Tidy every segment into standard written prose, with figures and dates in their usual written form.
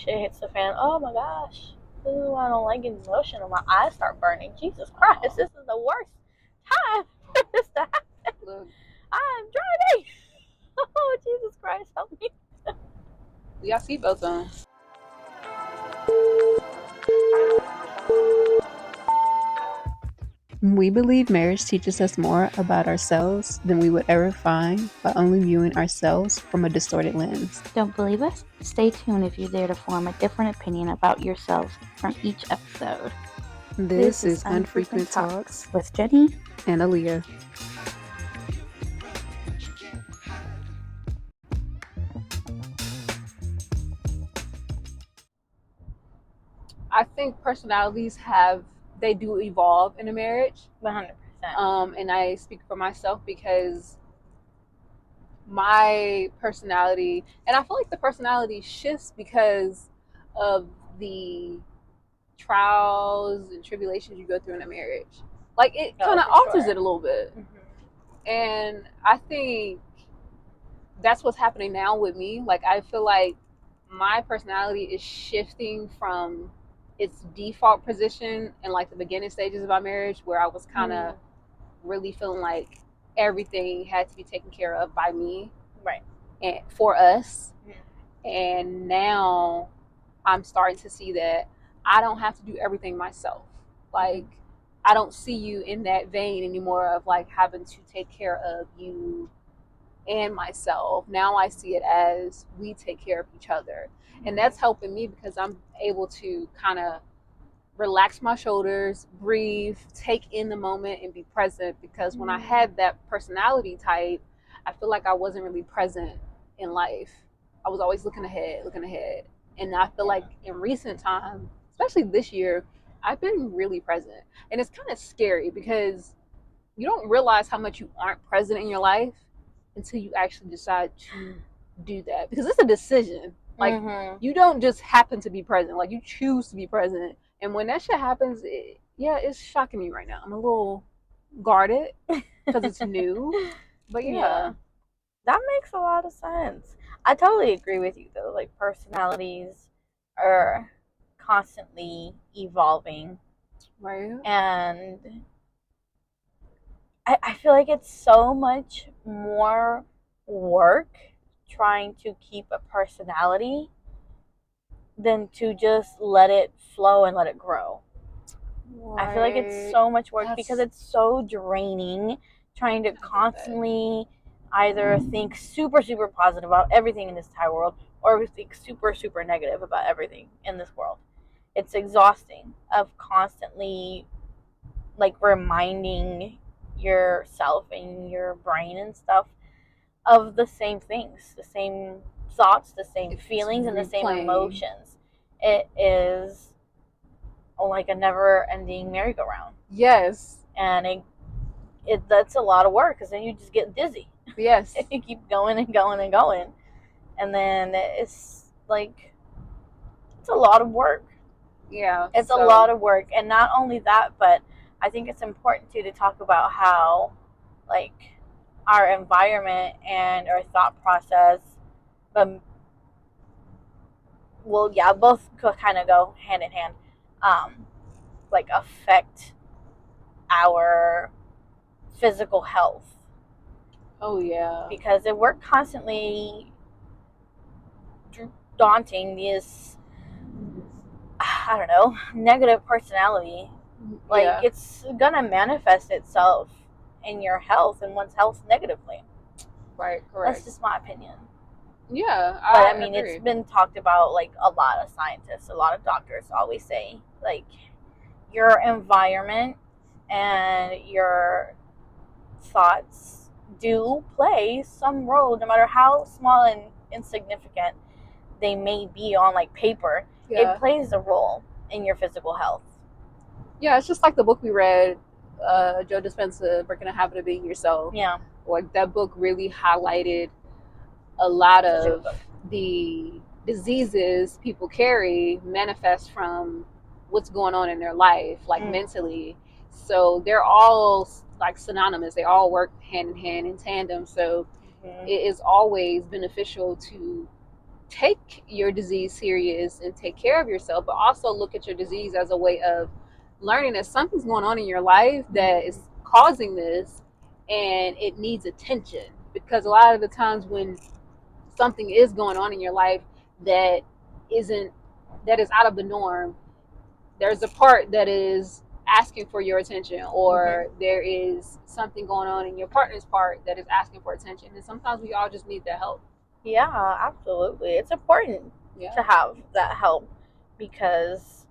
shit hits the fan. Oh my gosh. This is why I don't like getting lotion and my eyes start burning. Jesus Christ, this is the worst time for this to happen. Look, I'm driving. Oh, Jesus Christ, help me. we got seatbelts on. We believe marriage teaches us more about ourselves than we would ever find by only viewing ourselves from a distorted lens. Don't believe us? Stay tuned if you dare to form a different opinion about yourselves from each episode. This is Unfrequent Talks with Jenny and Aaliyah. I think personalities they do evolve in a marriage. 100%. And I speak for myself because my personality, and I feel like the personality shifts because of the trials and tribulations you go through in a marriage. Like it kind of alters it a little bit. Mm-hmm. And I think that's what's happening now with me. Like I feel like my personality is shifting from its default position in like the beginning stages of our marriage, where I was kind of really feeling like everything had to be taken care of by me, right, and for us. And now I'm starting to see that I don't have to do everything myself. Like I don't see you in that vein anymore of like having to take care of you and myself. Now I see it as we take care of each other. And that's helping me because I'm able to kind of relax my shoulders, breathe, take in the moment and be present. Because when I had that personality type, I feel like I wasn't really present in life. I was always looking ahead. And I feel like in recent time, especially this year, I've been really present. And it's kind of scary because you don't realize how much you aren't present in your life until you actually decide to do that. Because it's a decision. Like, you don't just happen to be present. Like, you choose to be present. And when that shit happens, it's shocking me right now. I'm a little guarded because it's new. But yeah. That makes a lot of sense. I totally agree with you, though. Like, personalities are constantly evolving. Right. And I feel like it's so much more work trying to keep a personality than to just let it flow and let it grow. Right. I feel like it's so much work because it's so draining trying to constantly either think super, super positive about everything in this entire world or think super, super negative about everything in this world. It's exhausting of constantly like reminding yourself and your brain and stuff of the same things, the same thoughts, the same feelings, and the same emotions. It is like a never-ending merry-go-round. Yes. And that's a lot of work because then you just get dizzy. Yes. You keep going and going and going. And then it's like, it's a lot of work. Yeah. It's a lot of work. And not only that, but I think it's important too to talk about how, like, our environment and our thought process, both kind of go hand in hand, like affect our physical health. Oh yeah. Because if we're constantly daunting this, I don't know, negative personality, like it's gonna manifest itself in your health and one's health negatively. Right, correct. That's just my opinion. Yeah, but I mean, agree. It's been talked about, like, a lot of scientists, a lot of doctors always say, like, your environment and your thoughts do play some role, no matter how small and insignificant they may be on, like, paper. It plays a role in your physical health. Yeah, it's just like the book we read, Joe Dispenza, Breaking the Habit of Being Yourself. Yeah. Like, that book really highlighted a lot of the diseases people carry manifest from what's going on in their life, like mentally. So they're all like synonymous. They all work hand in hand in tandem. So it is always beneficial to take your disease serious and take care of yourself, but also look at your disease as a way of learning that something's going on in your life that is causing this and it needs attention. Because a lot of the times when something is going on in your life that isn't that is out of the norm, there's a part that is asking for your attention, or there is something going on in your partner's part that is asking for attention, and sometimes we all just need that help. Yeah, absolutely. It's important to have that help, because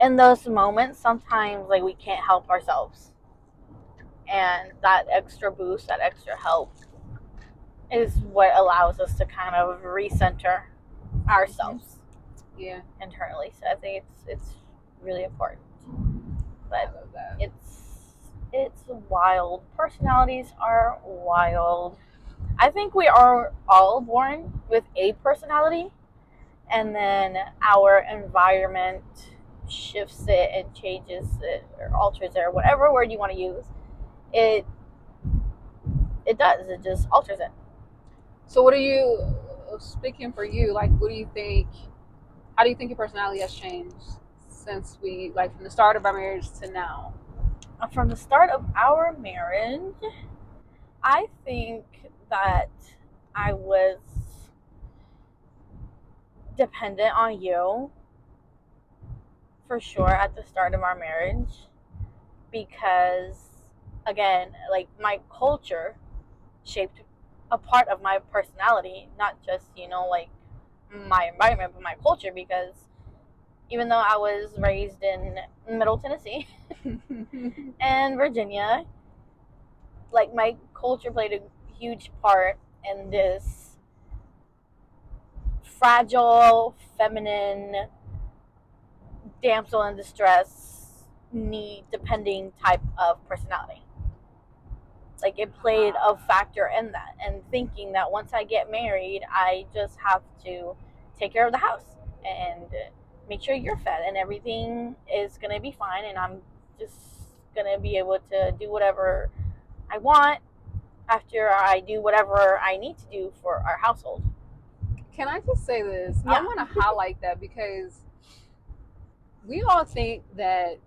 in those moments sometimes like we can't help ourselves, and that extra boost, that extra help is what allows us to kind of recenter ourselves internally. So I think it's really important. But it's wild. Personalities are wild. I think we are all born with a personality, and then our environment shifts it and changes it or alters it, or whatever word you want to use. It does. It just alters it. So what are you, speaking for you, like what do you think, how do you think your personality has changed since we, like, from the start of our marriage to now? From the start of our marriage, I think that I was dependent on you for sure at the start of our marriage, because again, like, my culture shaped a part of my personality, not just, like, my environment, but my culture, because even though I was raised in Middle Tennessee and Virginia, like, my culture played a huge part in this fragile, feminine, damsel in distress, need depending type of personality. Like, it played a factor in that, and thinking that once I get married, I just have to take care of the house and make sure you're fed and everything is gonna be fine, and I'm just gonna be able to do whatever I want after I do whatever I need to do for our household. Can I just say this? Yeah. I want to highlight that, because we all think that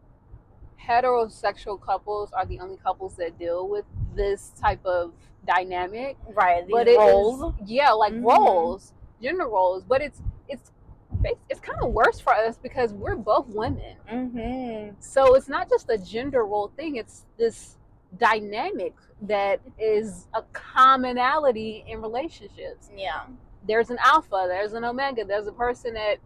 heterosexual couples are the only couples that deal with this type of dynamic, Right, these but roles. Roles, gender roles, but it's kind of worse for us because we're both women. So it's not just a gender role thing, it's this dynamic that is a commonality in relationships. Yeah. There's an alpha, there's an omega, there's a person that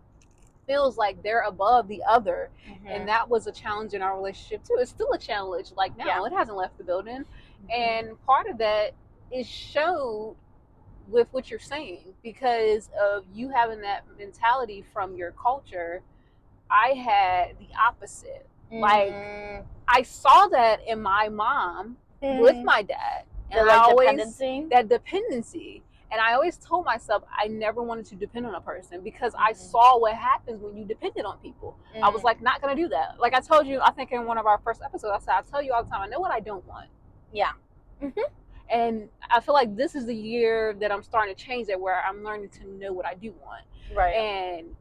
feels like they're above the other. And that was a challenge in our relationship too. It's still a challenge, like, now. It hasn't left the building. And part of that is showed with what you're saying, because of you having that mentality from your culture. I had the opposite. Like, I saw that in my mom with my dad, and that dependency. And I always told myself I never wanted to depend on a person, because I saw what happens when you depended on people. I was like, not gonna do that. Like I told you, I think in one of our first episodes, I said, I tell you all the time, I know what I don't want. Yeah. And I feel like this is the year that I'm starting to change that, where I'm learning to know what I do want. Right. And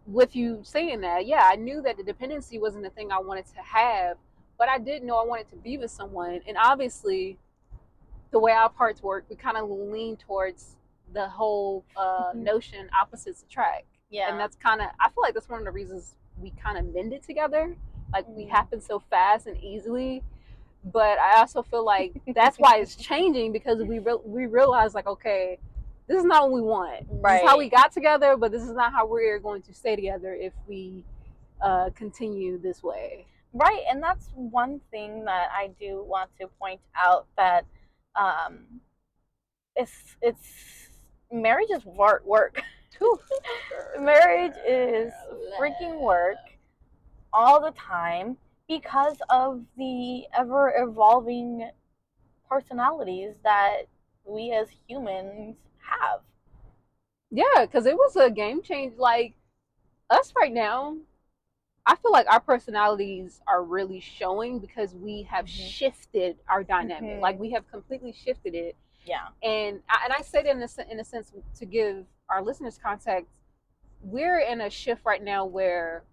with you saying that, yeah, I knew that the dependency wasn't the thing I wanted to have, but I did know I wanted to be with someone. And obviously, the way our parts work, we kind of lean towards the whole notion opposites attract. Yeah. And that's kind of, I feel like that's one of the reasons we kind of mended together. Like, we happen so fast and easily. But I also feel like that's why it's changing, because we realize, like, okay, this is not what we want. Right. This is how we got together, but this is not how we're going to stay together if we continue this way. Right. And that's one thing that I do want to point out, that it's marriage is work. Marriage is freaking work all the time, because of the ever evolving personalities that we as humans have. Yeah, because it was a game change. Like, us right now, I feel like our personalities are really showing, because we have shifted our dynamic. Like, we have completely shifted it. Yeah. And I say that in a sense to give our listeners' context, we're in a shift right now where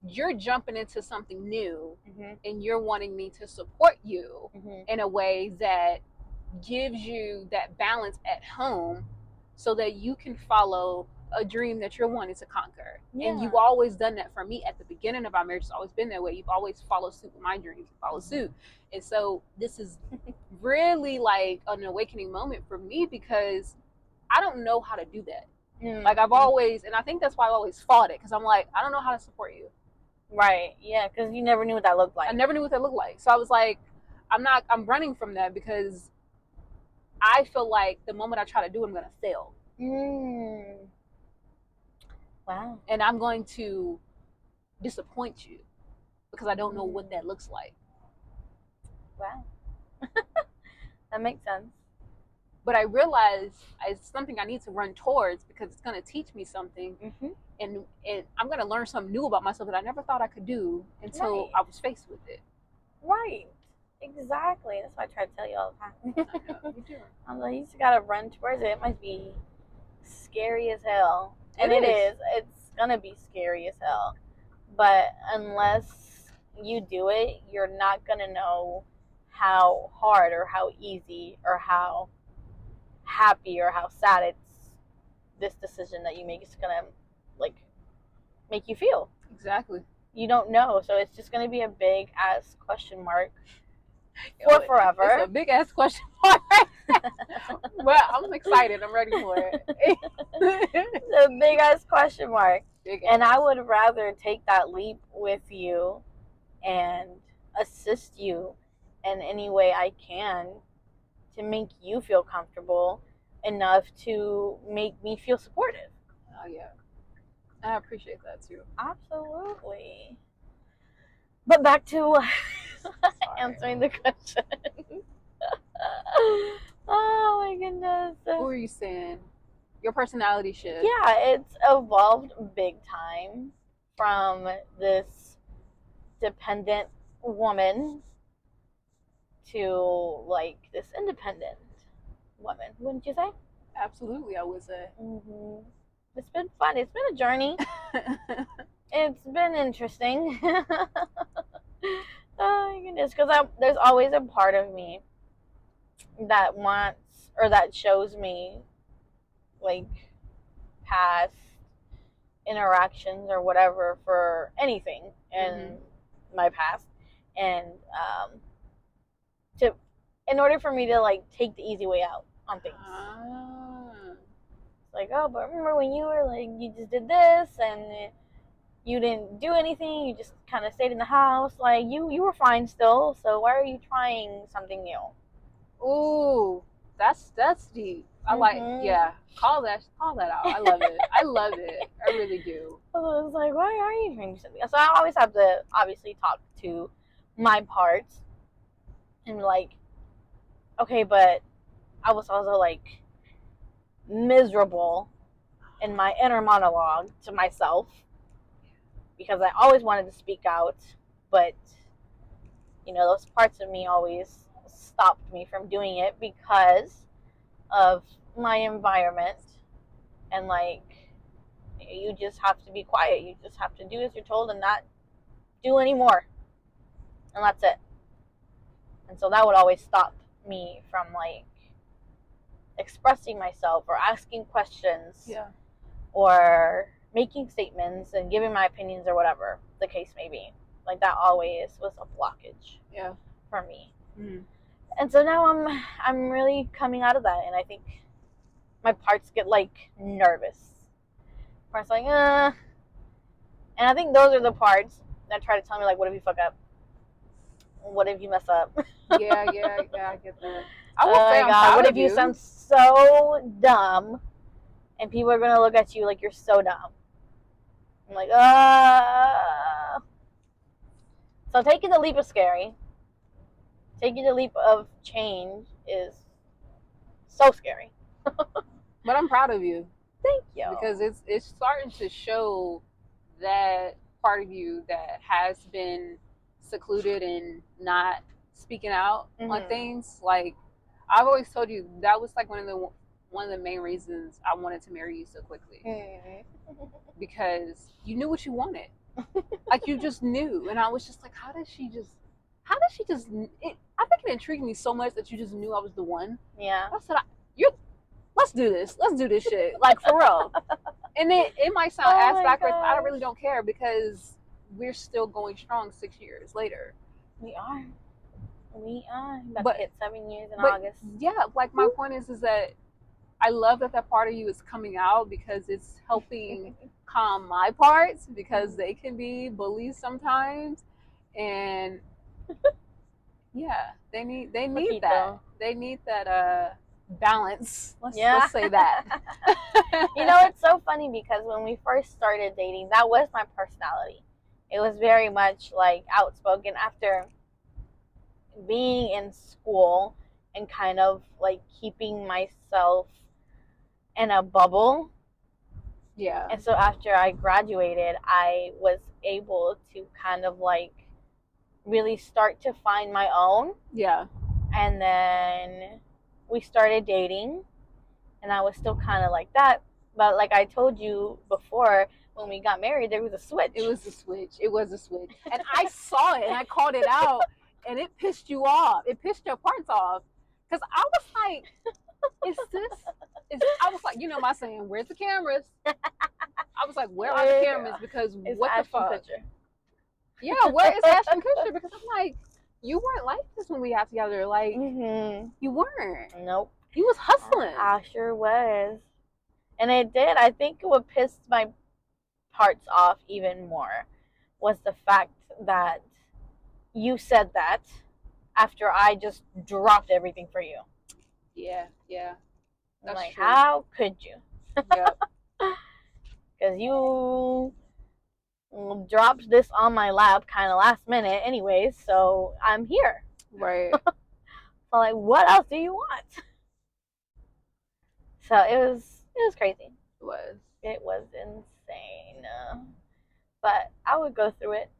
you're jumping into something new and you're wanting me to support you in a way that gives you that balance at home so that you can follow a dream that you're wanting to conquer. And you've always done that for me at the beginning of our marriage. It's always been that way. You've always followed suit with my dreams, follow suit. And so this is really like an awakening moment for me because I don't know how to do that. Like I've always, and I think that's why I've always fought it, because I'm like, I don't know how to support you. Right. Yeah, because you never knew what that looked like. I never knew what that looked like. So I was like, I'm running from that because I feel like the moment I try to do it, I'm going to fail. Wow. And I'm going to disappoint you because I don't know what that looks like. Wow. That makes sense. But I realize it's something I need to run towards because it's going to teach me something. And I'm going to learn something new about myself that I never thought I could do until I was faced with it. Right. Exactly. That's why I try to tell you all the time. I know, you do. I'm like, you just got to run towards it. It might be scary as hell. And it is. It's going to be scary as hell. But unless you do it, you're not going to know how hard or how easy or how happy or how sad it's this decision that you make is going to like make you feel. Exactly. You don't know. So it's just going to be a big ass question mark for forever. It's a big ass question mark. Well, I'm excited. I'm ready for it. It's a big ass question mark. And I would rather take that leap with you and assist you in any way I can to make you feel comfortable enough to make me feel supportive. Oh, yeah. I appreciate that too. Absolutely. But back to answering the question. Oh my goodness. What were you saying? Your personality shift. Yeah, it's evolved big time from this dependent woman to like this independent woman. Wouldn't you say? Absolutely, I would say. It's been fun. It's been a journey. It's been interesting. Oh my goodness, because there's always a part of me that wants or that shows me like past interactions or whatever for anything in my past, and in order for me to like take the easy way out on things. Like, oh, but remember when you were like, you just did this and you didn't do anything, you just kind of stayed in the house, like you were fine still, so why are you trying something new? Ooh, that's deep. I like, yeah, call that out. I love it. I love it. I really do. I was like, why are you trying something? So I always have to obviously talk to my parts and like, okay, but I was also like miserable in my inner monologue to myself because I always wanted to speak out, but you know, those parts of me always stopped me from doing it because of my environment. And like, you just have to be quiet, you just have to do as you're told and not do any more, and that's it. And so that would always stop me from like expressing myself or asking questions, or making statements and giving my opinions or whatever the case may be. Like that always was a blockage for me. And so now I'm really coming out of that, and I think my parts get like nervous. Parts like, and I think those are the parts that try to tell me like, what if you fuck up? What if you mess up? Yeah, I get that. I will oh say my god, what if you sound so dumb and people are gonna look at you like you're so dumb? I'm like, So taking the leap is scary. Taking the leap of change is so scary. But I'm proud of you. Thank you. Because it's starting to show that part of you that has been secluded and not speaking out on things. Like, I've always told you that was like one of the one of the main reasons I wanted to marry you so quickly, because you knew what you wanted. Like, you just knew, and I was just like, how did she just I think it intrigued me so much that you just knew I was the one. Yeah. I said, let's do this shit, like, for real. And it might sound Oh ass my backwards, but I gosh. really don't care, because we're still going strong 6 years later. We are. About But- to hit 7 years in but August. yeah, like, my point is that I love that part of you is coming out, because it's helping calm my parts, because they can be bullies sometimes, and yeah, they need Poquito. that. They need that balance. Let's say that. You know, it's so funny because when we first started dating, that was my personality. It was very much like outspoken. After being in school and kind of like keeping myself in a bubble. Yeah. And so after I graduated, I was able to kind of like really start to find my own. Yeah. And then we started dating, and I was still kind of like that. But like I told you before, when we got married, there was a switch. It was a switch. And I saw it, and I called it out, and it pissed you off. It pissed your parts off. Because I was like, I was like, you know my saying, where's the cameras? I was like, where are the cameras? Because It's what the Ashton fuck? Kutcher. Yeah, where is Ashton Kutcher? Because I'm like, you weren't like this when we got together. Like, you weren't. Nope. You was hustling. I sure was. And it did. I think what pissed my parts off even more was the fact that you said that after I just dropped everything for you. Yeah. I'm That's like, true. how could you? Yep. Because you dropped this on my lap kind of last minute anyways, so I'm here. Right. So like, what else do you want? So it was crazy. It was insane. But I would go through it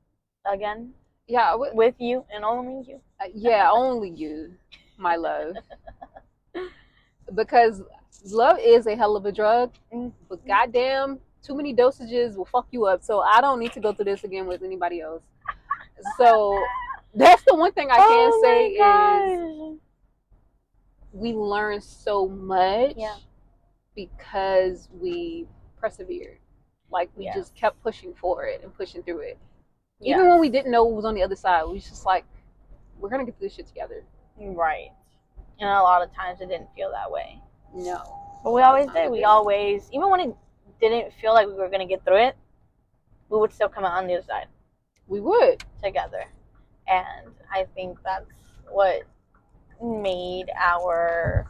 again. Yeah. With you and only you. Yeah, only you, my love. Because love is a hell of a drug, but goddamn, too many dosages will fuck you up. So I don't need to go through this again with anybody else. So that's the one thing I can say is we learned so much because we persevered. Like, we just kept pushing forward and pushing through it. Even when we didn't know what was on the other side, we was just like, we're going to get this shit together. Right. And a lot of times it didn't feel that way. No. But we always did. We always, even when it didn't feel like we were going to get through it, we would still come out on the other side. We would. Together. And I think that's what made our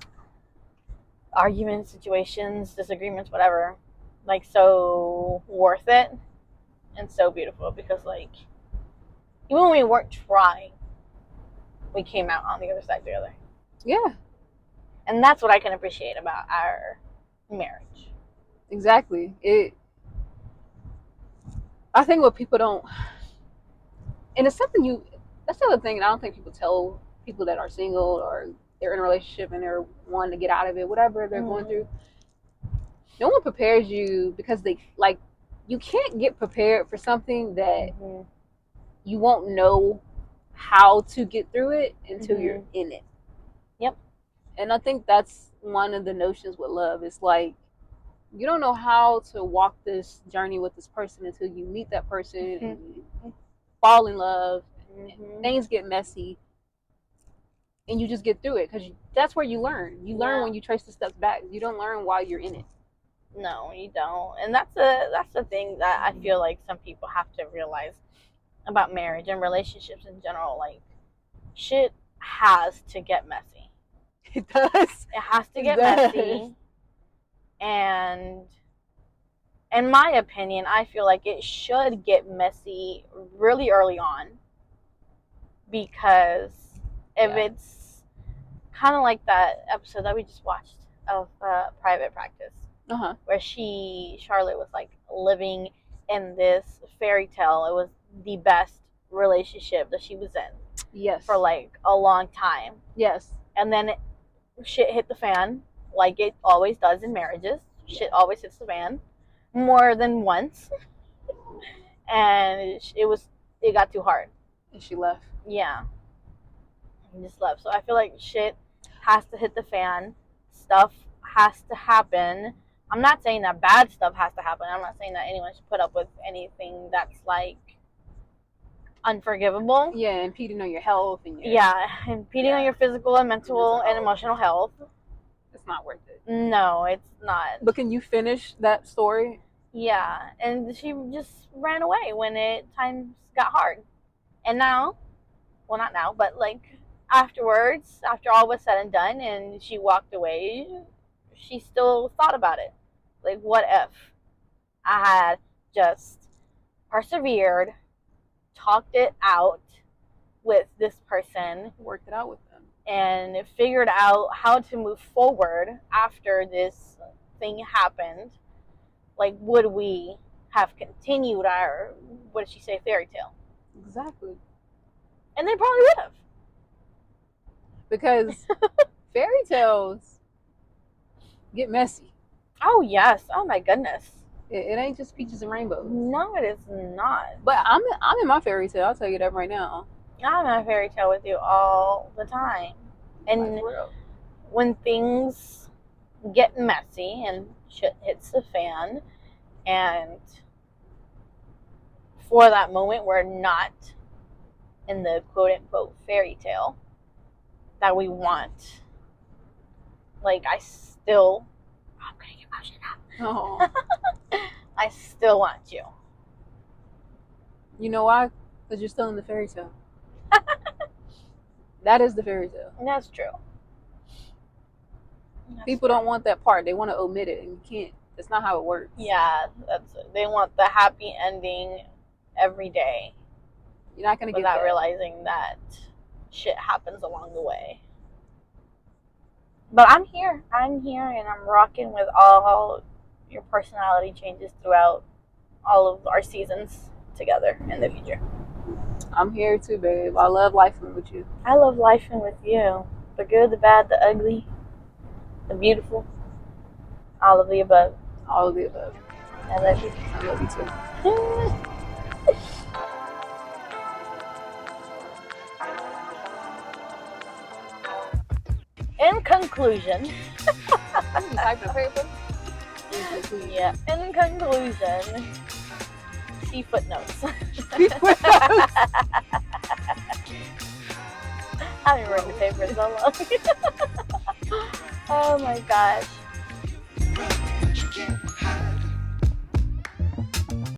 arguments, situations, disagreements, whatever, like, so worth it and so beautiful. Because, like, even when we weren't trying, we came out on the other side together. Yeah. And that's what I can appreciate about our marriage. Exactly. I think what people don't, and it's something that's the other thing, and I don't think people tell people that are single or they're in a relationship and they're wanting to get out of it, whatever they're going through. No one prepares you, because you can't get prepared for something that you won't know how to get through it until you're in it. Yep. And I think that's one of the notions with love. It's like, you don't know how to walk this journey with this person until you meet that person and you fall in love. And things get messy, and you just get through it, because that's where you learn. You learn when you trace the steps back. You don't learn while you're in it. No, you don't. And that's the thing that I feel like some people have to realize about marriage and relationships in general. Like, shit has to get messy. It does. It has to get messy. And in my opinion, I feel like it should get messy really early on. Because if it's kind of like that episode that we just watched of Private Practice, where Charlotte was like living in this fairy tale. It was the best relationship that she was in. Yes. For like a long time. Yes. And then shit hit the fan. like it always does in marriages. Shit always hits the fan more than once, and it got too hard. And she left. Yeah, and just left. So I feel like shit has to hit the fan. Stuff has to happen. I'm not saying that bad stuff has to happen. I'm not saying that anyone should put up with anything that's like unforgivable. Yeah, impeding on your health and your, Yeah, impeding on your physical and mental and emotional health. it's not worth it. No, it's not. But can you finish that story? Yeah, and she just ran away when times got hard. And now, well, not now, but like afterwards, after all was said and done, and she walked away, she still thought about it. Like, what if I had just persevered, talked it out with this person, Worked it out with them. and figured out how to move forward after this thing happened? Like, would we have continued our, what did she say, fairy tale? Exactly. And they probably would have. Because fairy tales get messy. Oh, yes. Oh, my goodness. It ain't just peaches and rainbows. No, it is not. But I'm in my fairy tale. I'll tell you that right now. I'm in a fairy tale with you all the time. And Like, for real. when things get messy and shit hits the fan, and for that moment we're not in the quote-unquote fairy tale that we want, like, I'm gonna get my shit out. Oh. I still want you. You know why? Because you're still in the fairy tale. That is the fairy tale. And that's true. People don't want that part. They want to omit it, and you can't. That's not how it works. Yeah, they want the happy ending every day You're not gonna get without that. realizing that shit happens along the way. But I'm here, and I'm rocking with all your personality changes throughout all of our seasons together in the future. I'm here too, babe. I love lifing with you. I love lifing with you. The good, the bad, the ugly, the beautiful, all of the above. All of the above. I love you. I love you too. In conclusion, You typing a paper? yeah, in conclusion, see footnotes. I haven't read the paper in so long. Oh my gosh.